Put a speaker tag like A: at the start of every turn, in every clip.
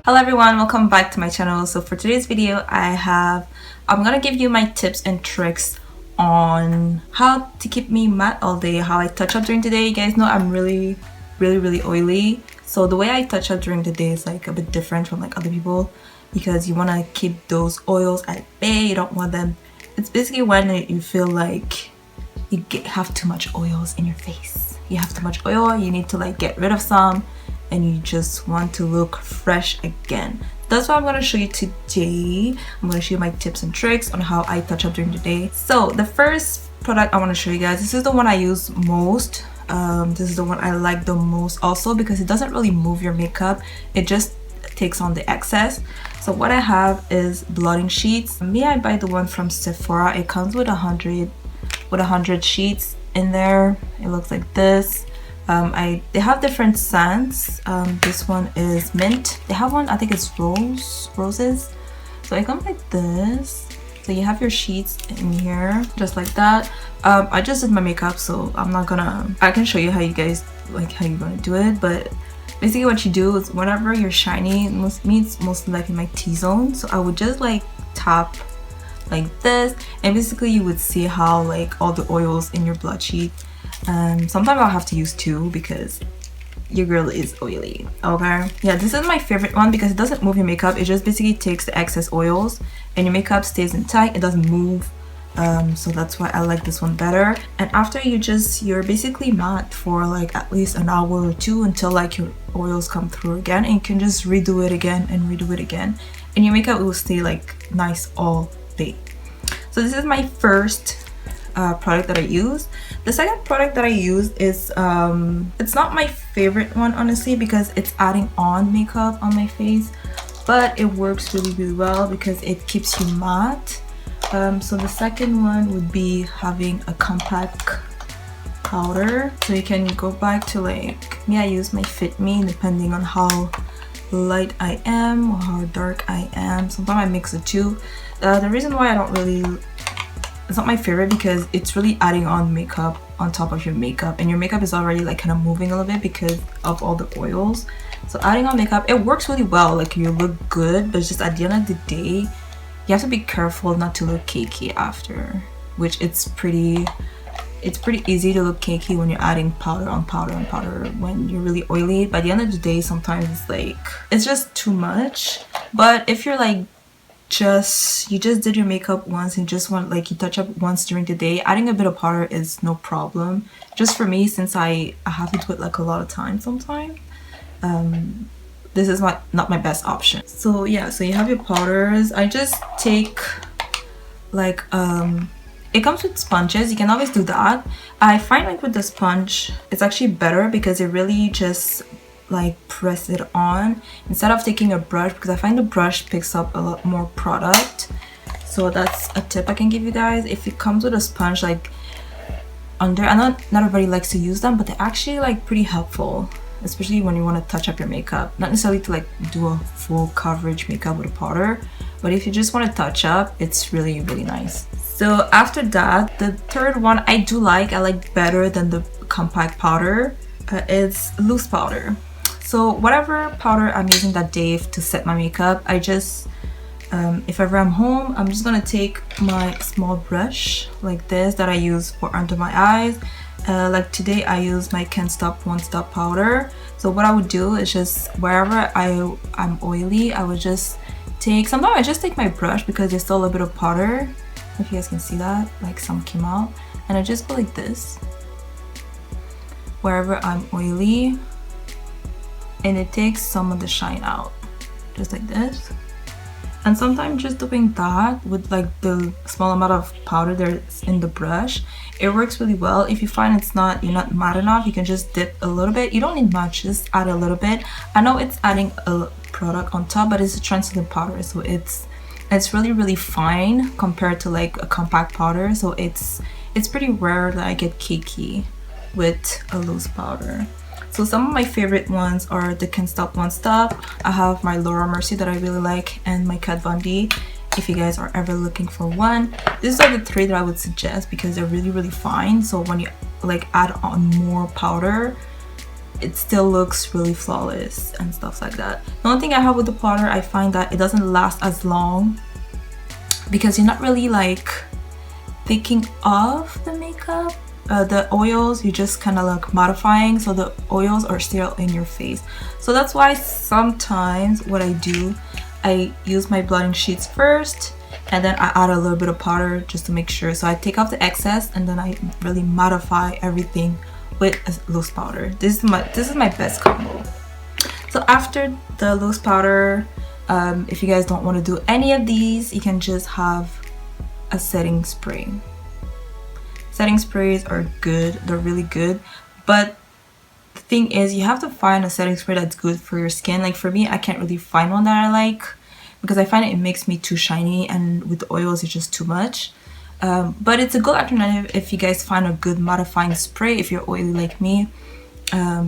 A: Hello everyone, welcome back to my channel. So for today's video I'm gonna give you my tips and tricks on how to keep me matte all day, how I touch up during the day. You guys know I'm really oily, so the way I touch up during the day is like a bit different from like other people because you want to keep those oils at bay. You don't want them. It's basically when you feel like you have too much oils in your face. You have too much oil, you need to like get rid of some, and you just want to look fresh again. That's what I'm going to show you today. I'm going to show you my tips and tricks on how I touch up during the day. So the first product I want to show you guys, this is the one I use most. This is the one I like the most also because it doesn't really move your makeup. It just takes on the excess. So what I have is blotting sheets. I buy the one from Sephora. It comes with 100 sheets in there. It looks like this. They have different scents. This one is mint. They have one, I think it's roses. So it comes like this. So you have your sheets in here, just like that. I just did my makeup, so I can show you how you're gonna do it. But basically what you do is whenever you're shiny, it's mostly like in my T-zone. So I would just like tap like this, and basically you would see how like all the oils in your blot sheet. Sometimes I'll have to use two because your girl is oily. Okay, yeah, this is my favorite one because it doesn't move your makeup. It just basically takes the excess oils and your makeup stays intact. It doesn't move. So that's why I like this one better. And after you're basically matte for like at least an hour or two until like your oils come through again, and you can just redo it again and redo it again, and your makeup will stay like nice all day. So this is my first product that I use. The second product that I use is it's not my favorite one honestly because it's adding on makeup on my face, but it works really well because it keeps you matte. So the second one would be having a compact powder. So you can go back to like I use my Fit Me depending on how light I am or how dark I am. Sometimes I mix the two. The reason why it's not my favorite because it's really adding on makeup on top of your makeup, and your makeup is already like kind of moving a little bit because of all the oils. So adding on makeup, it works really well, like you look good, but it's just at the end of the day you have to be careful not to look cakey after, which it's pretty easy to look cakey when you're adding powder on powder on powder when you're really oily. By the end of the day sometimes it's like it's just too much. But if you're like you just did your makeup once and just want like you touch up once during the day, adding a bit of powder is no problem. Just for me, since I have to do it like a lot of times sometimes, this is not my best option. So yeah, so you have your powders. I just take like it comes with sponges. You can always do that. I find like with the sponge it's actually better because it really just like press it on instead of taking a brush, because I find the brush picks up a lot more product. So that's a tip I can give you guys. If it comes with a sponge like under, I know not everybody likes to use them, but they're actually like pretty helpful, especially when you want to touch up your makeup. Not necessarily to like do a full coverage makeup with a powder, but if you just want to touch up, it's really nice. So after that, the third one I like better than the compact powder. It's loose powder. So whatever powder I'm using that day to set my makeup, I just if ever I'm home, I'm just gonna take my small brush like this that I use for under my eyes. Like today I use my Can't Stop Won't Stop powder. So what I would do is just wherever I'm oily, I would just take, sometimes I just take my brush because there's still a bit of powder, if you guys can see that, like some came out, and I just go like this wherever I'm oily, and it takes some of the shine out, just like this. And sometimes just doing that with like the small amount of powder that's in the brush, it works really well. If you find you're not matte enough, you can just dip a little bit. You don't need much, just add a little bit. I know it's adding a product on top, but it's a translucent powder, so it's really fine compared to like a compact powder. So it's pretty rare that I get cakey with a loose powder. So some of my favorite ones are the Can't Stop Won't Stop. I have my Laura Mercier that I really like, and my Kat Von D. If you guys are ever looking for one, these are the three that I would suggest because they're really fine. So when you like add on more powder, it still looks really flawless and stuff like that. The only thing I have with the powder, I find that it doesn't last as long because you're not really like taking off the makeup, the oils, you're just kind of like modifying, so the oils are still in your face. So that's why sometimes what I do, I use my blotting sheets first and then I add a little bit of powder just to make sure. So I take off the excess and then I really modify everything with a loose powder. This is my best combo. So after the loose powder, if you guys don't want to do any of these, you can just have a setting spray. Setting sprays are good, they're really good, but the thing is you have to find a setting spray that's good for your skin. Like for me, I can't really find one that I like because I find it makes me too shiny, and with the oils it's just too much. But it's a good alternative if you guys find a good mattifying spray if you're oily like me,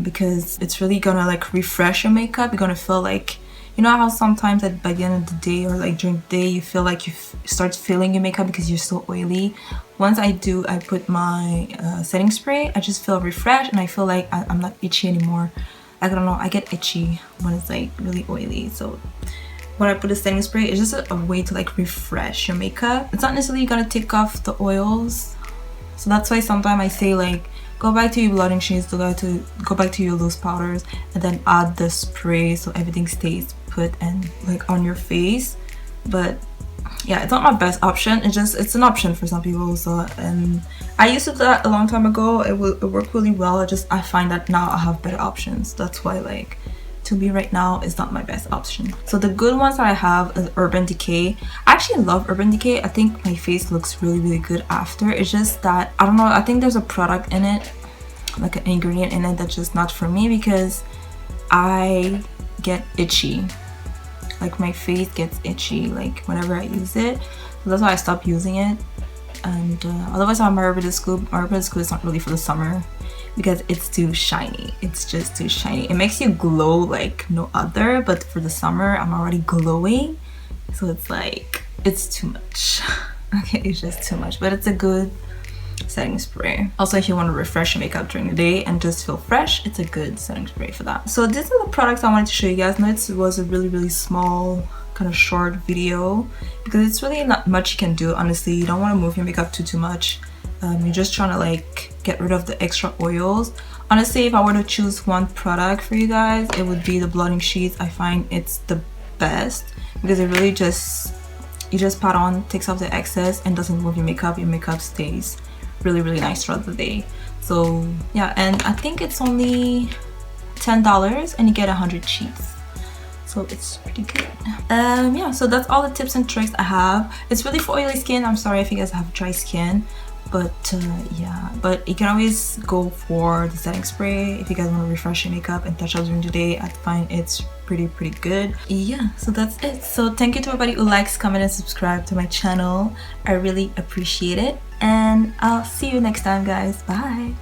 A: because it's really gonna like refresh your makeup. You're gonna feel like, you know how sometimes by the end of the day or like during the day you feel like you start feeling your makeup because you're so oily. Once I put my setting spray, I just feel refreshed and I feel like I'm not itchy anymore. I don't know, I get itchy when it's like really oily. So when I put a setting spray, it's just a way to like refresh your makeup. It's not necessarily gonna take off the oils. So that's why sometimes I say like, go back to your blotting sheets, go back to your loose powders, and then add the spray so everything stays put and like on your face. But yeah, it's not my best option. It's an option for some people. So, and I used to do that a long time ago. It worked really well. I find that now I have better options. That's why like, to me right now is not my best option. So the good ones that I have is Urban Decay. I actually love Urban Decay. I think my face looks really good after. It's just that, I don't know, I think there's a product in it, like an ingredient in it that's just not for me because I get itchy. Like my face gets itchy like whenever I use it. So that's why I stopped using it. And otherwise I have my Urban Decay. My Urban Decay is not really for the summer because it's too shiny. It's just too shiny. It makes you glow like no other, but for the summer I'm already glowing, so it's like, it's too much. Okay, it's just too much, but it's a good setting spray. Also, if you want to refresh your makeup during the day and just feel fresh, it's a good setting spray for that. So these are the products I wanted to show you guys. Now it was a really small kind of short video because it's really not much you can do. Honestly, you don't want to move your makeup too much. You're just trying to like get rid of the extra oils. Honestly, if I were to choose one product for you guys, it would be the blotting sheets. I find it's the best because it really just, you just pat on, takes off the excess and doesn't move your makeup. Your makeup stays really nice throughout the day. So yeah, and I think it's only $10 and you get 100 sheets, so it's pretty good. Yeah, so that's all the tips and tricks I have. It's really for oily skin. I'm sorry if you guys have dry skin, but yeah, but you can always go for the setting spray if you guys want to refresh your makeup and touch up during the day. I find it's pretty good. Yeah, so that's it. So thank you to everybody who likes, comment and subscribe to my channel. I really appreciate it, and I'll see you next time guys. Bye.